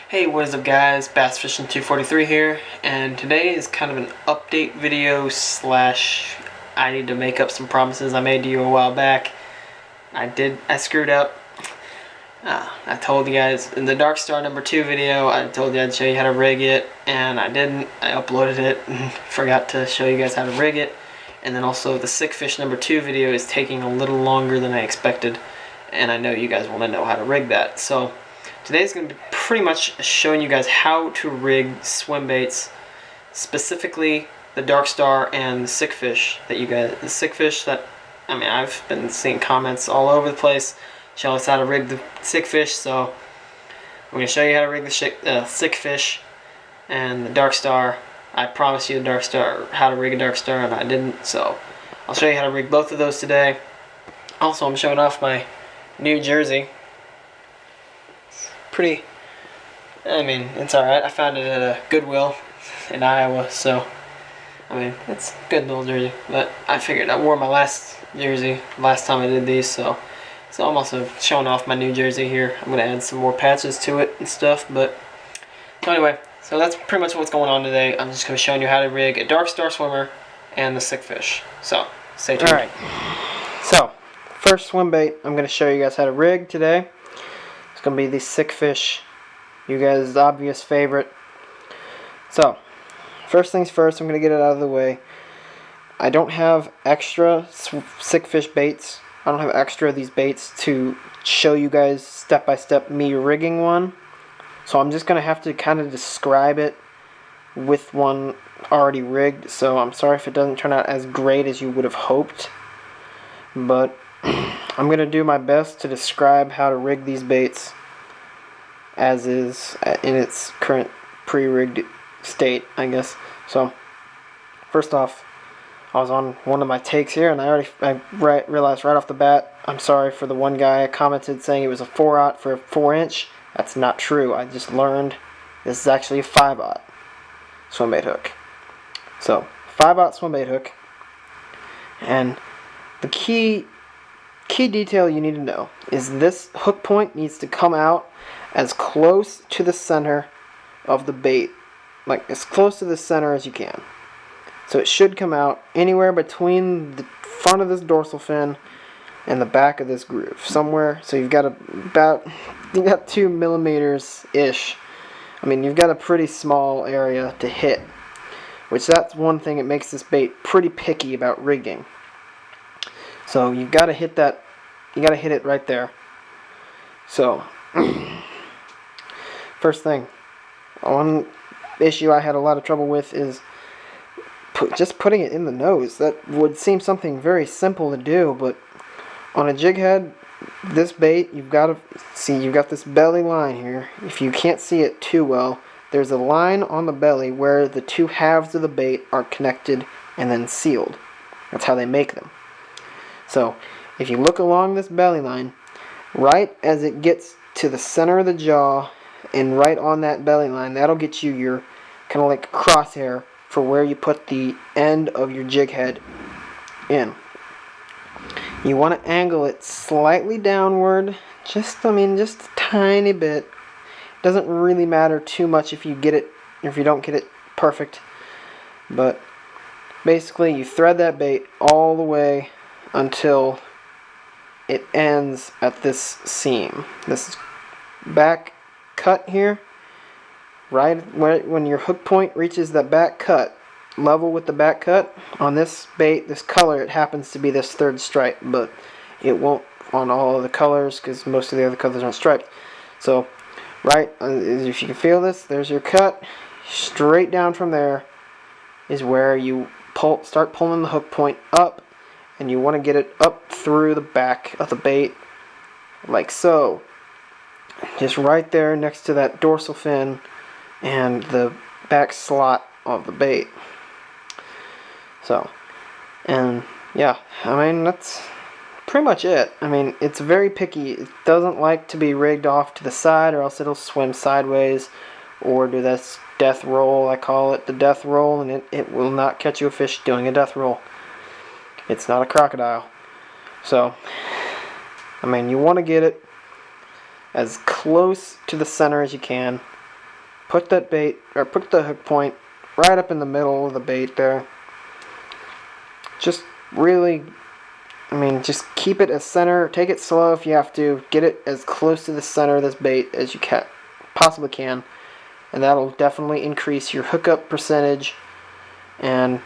Hey, what is up guys, Bass Fishing 243 here, and today is kind of an update video slash I need to make up some promises I made to you a while back. I screwed up. I told you guys in the Darkstar number 2 video, I told you I'd show you how to rig it, and I didn't. I uploaded it and forgot to show you guys how to rig it. And then also the Sick Fish number 2 video is taking a little longer than I expected, and I know you guys want to know how to rig that. So today's going to be pretty much showing you guys how to rig swim baits, specifically the Darkstar and the Sick Fish that you guys, the Sick Fish that, I've been seeing comments all over the place showing us how to rig the Sick Fish, so I'm going to show you how to rig the Sick Fish and the Darkstar. I promised you the Darkstar, how to rig a Darkstar, and I didn't, so I'll show you how to rig both of those today. Also, I'm showing off my new jersey. Pretty, it's alright. I found it at a Goodwill in Iowa, so it's a good little jersey. But I figured I wore my last jersey last time I did these, so I'm also showing off my new jersey here. I'm going to add some more patches to it and stuff, but so anyway, so that's pretty much what's going on today. I'm just going to show you how to rig a Darkstar swimmer and the Sick Fish. So stay tuned. Alright, so first swim bait I'm going to show you guys how to rig today. It's going to be the Sick Fish, you guys' obvious favorite. So, first things first, I'm going to get it out of the way. I don't have extra Sick Fish baits. I don't have extra of these baits to show you guys step by step me rigging one. So I'm just going to have to kind of describe it with one already rigged. So I'm sorry if it doesn't turn out as great as you would have hoped. But I'm going to do my best to describe how to rig these baits as is in its current pre-rigged state, I guess. So, first off, I was on one of my takes here, and I realized right off the bat, I'm sorry for the one guy commented saying it was a 4/0 for a 4-inch. That's not true. I just learned this is actually a 5/0 swimbait hook. So, 5/0 swimbait hook, and the key detail you need to know is this hook point needs to come out as close to the center of the bait, like as close to the center as you can. So it should come out anywhere between the front of this dorsal fin and the back of this groove, somewhere. So you've got you got 2 millimeters ish. You've got a pretty small area to hit, which that's one thing that makes this bait pretty picky about rigging. So you've got to hit that. You got to hit it right there. So first thing, one issue I had a lot of trouble with is just putting it in the nose. That would seem something very simple to do, but on a jig head, this bait, you've got to see, you've got this belly line here. If you can't see it too well, there's a line on the belly where the 2 halves of the bait are connected and then sealed. That's how they make them. So if you look along this belly line, right as it gets to the center of the jaw and right on that belly line, that'll get you your kind of like crosshair for where you put the end of your jig head in. You want to angle it slightly downward, just a tiny bit. It doesn't really matter too much if you don't get it perfect, but basically you thread that bait all the way until it ends at this seam, this back cut here. Right when your hook point reaches that back cut, level with the back cut, on this bait, this color, it happens to be this 3rd stripe, but it won't on all of the colors because most of the other colors aren't striped. So, right, if you can feel this, there's your cut. Straight down from there is where you start pulling the hook point up, and you want to get it up through the back of the bait, like so. Just right there next to that dorsal fin and the back slot of the bait. So, and yeah, that's pretty much it. It's very picky. It doesn't like to be rigged off to the side, or else it'll swim sideways or do this death roll. I call it the death roll, and it will not catch you a fish doing a death roll. It's not a crocodile. So, you want to get it as close to the center as you can. put that bait, or put the hook point right up in the middle of the bait there. Just really, just keep it as center. Take it slow if you have to. Get it as close to the center of this bait as you possibly can. And that'll definitely increase your hookup percentage. And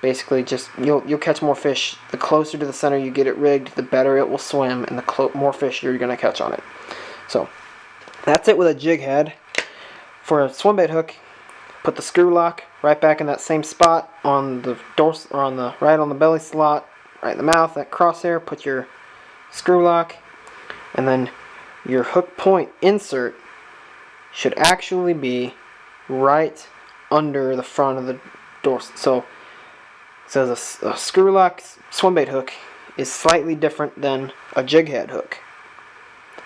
basically just, you'll catch more fish. The closer to the center you get it rigged, the better it will swim, and the more fish you're going to catch on it. So, that's it with a jig head. For a swim bait hook, put the screw lock right back in that same spot on the dorsal, or right on the belly slot, right in the mouth, that crosshair. Put your screw lock, and then your hook point insert should actually be right under the front of the dorsal. So it says a screw lock swim bait hook is slightly different than a jig head hook.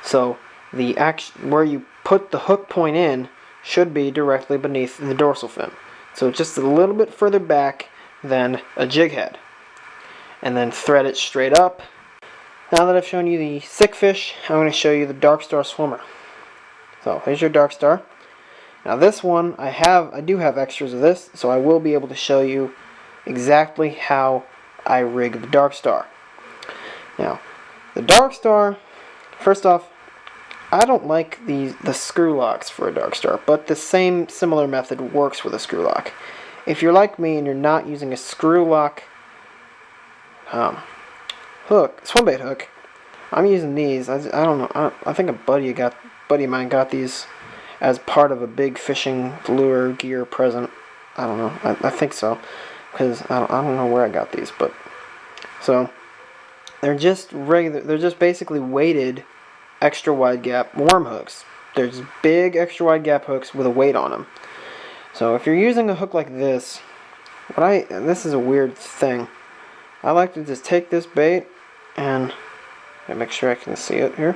So where you put the hook point in should be directly beneath the dorsal fin. So just a little bit further back than a jig head. And then thread it straight up. Now that I've shown you the sick fish, I'm going to show you the Darkstar swimmer. So here's your Darkstar. Now this one, I do have extras of this, so I will be able to show you exactly how I rig the Darkstar. Now, the Darkstar, first off, I don't like the screw locks for a Darkstar, but the same similar method works with a screw lock. If you're like me and you're not using a screw lock swim bait hook, I'm using these. I don't know. I think a buddy of mine got these as part of a big fishing lure gear present. I don't know. I think so, because I don't know where I got these, but so they're just regular. They're just basically weighted extra wide gap worm hooks. They're just big extra wide gap hooks with a weight on them. So if you're using a hook like this, this is a weird thing. I like to just take this bait and make sure I can see it here,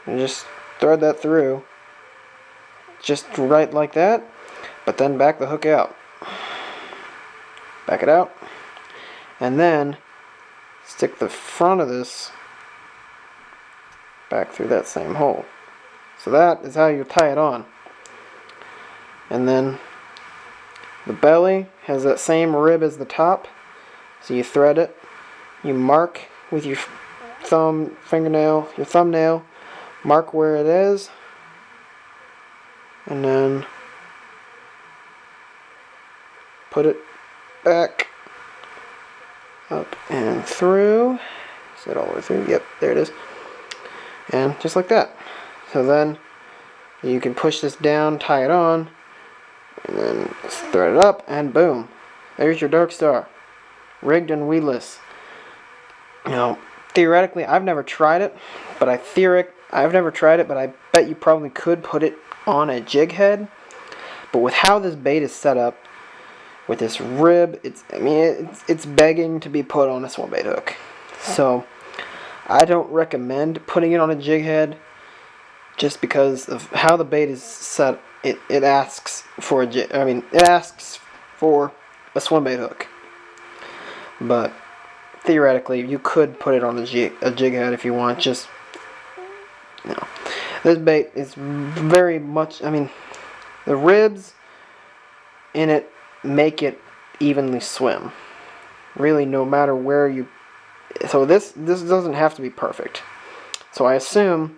and just thread that through, just right like that, but then back the hook out. Back it out, and then stick the front of this back through that same hole. So that is how you tie it on. And then the belly has that same rib as the top, so you thread it, you mark with your thumbnail, mark where it is, and then put it back up and through. Is it all the way through? Yep, there it is. And just like that. So then you can push this down, tie it on, and then thread it up, and boom, there's your Darkstar, rigged and weedless. Now, theoretically, I've never tried it, but I bet you probably could put it on a jig head. But with how this bait is set up, with this rib, it's begging to be put on a swim bait hook. So I don't recommend putting it on a jig head, just because of how the bait is set. It asks for a swim bait hook. But theoretically, you could put it on a jig head if you want. Just, this bait is very much, the ribs in it make it evenly swim. Really, no matter where you. So this doesn't have to be perfect. So I assume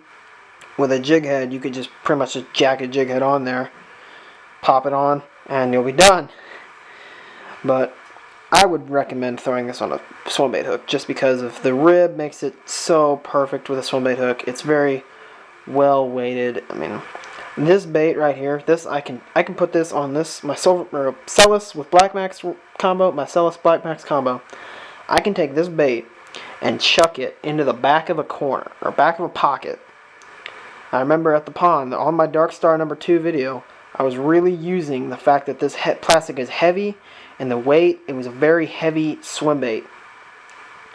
with a jig head, you could just pretty much just jack a jig head on there, pop it on, and you'll be done. But I would recommend throwing this on a swim bait hook, just because of the rib makes it so perfect with a swim bait hook. It's very well weighted. This bait right here, I can put this on my Celis with Black Max combo, my Celis Black Max combo. I can take this bait and chuck it into the back of a corner, or back of a pocket. I remember at the pond, on my Darkstar number 2 video, I was really using the fact that this plastic is heavy, and the weight, it was a very heavy swim bait.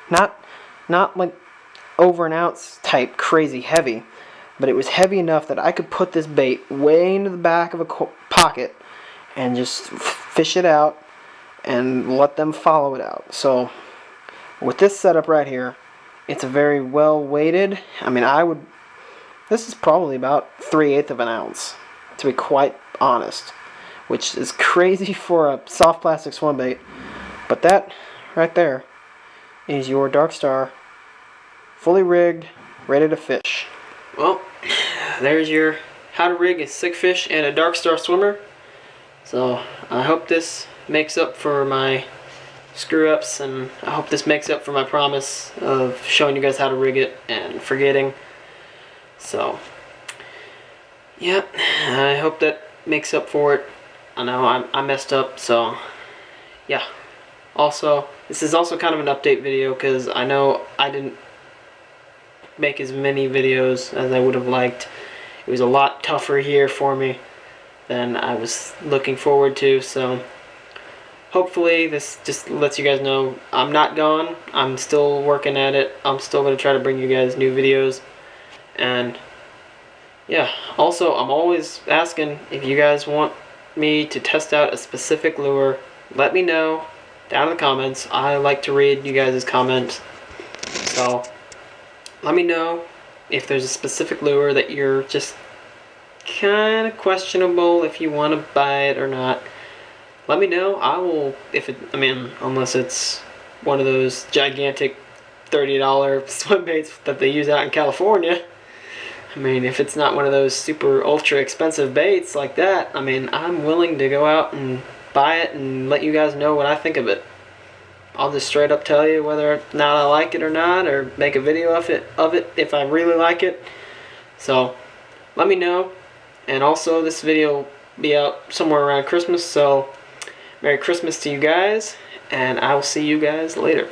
Not like over an ounce type crazy heavy, but it was heavy enough that I could put this bait way into the back of a pocket and just fish it out and let them follow it out. So with this setup right here, it's a very well weighted. This is probably about 3/8 of an ounce. to be quite honest, which is crazy for a soft plastic swim bait. But that right there is your Darkstar, fully rigged, ready to fish. Well, there's your how to rig a sick fish and a Darkstar swimmer. So I hope this makes up for my screw ups, and I hope this makes up for my promise of showing you guys how to rig it and forgetting. So yeah, I hope that makes up for it. I know I messed up, so yeah. Also, this is also kind of an update video because I know I didn't make as many videos as I would have liked. It was a lot tougher here for me than I was looking forward to, so hopefully this just lets you guys know I'm not gone. I'm still working at it. I'm still going to try to bring you guys new videos. And yeah, also I'm always asking if you guys want me to test out a specific lure. Let me know down in the comments. I like to read you guys' comments. So let me know if there's a specific lure that you're just kind of questionable if you want to buy it or not. Let me know. I will, unless it's one of those gigantic $30 swim baits that they use out in California. I mean, if it's not one of those super ultra expensive baits like that, I mean, I'm willing to go out and buy it and let you guys know what I think of it. I'll just straight up tell you whether or not I like it or not, or make a video of it if I really like it. So let me know. And also, this video will be out somewhere around Christmas, so Merry Christmas to you guys, and I will see you guys later.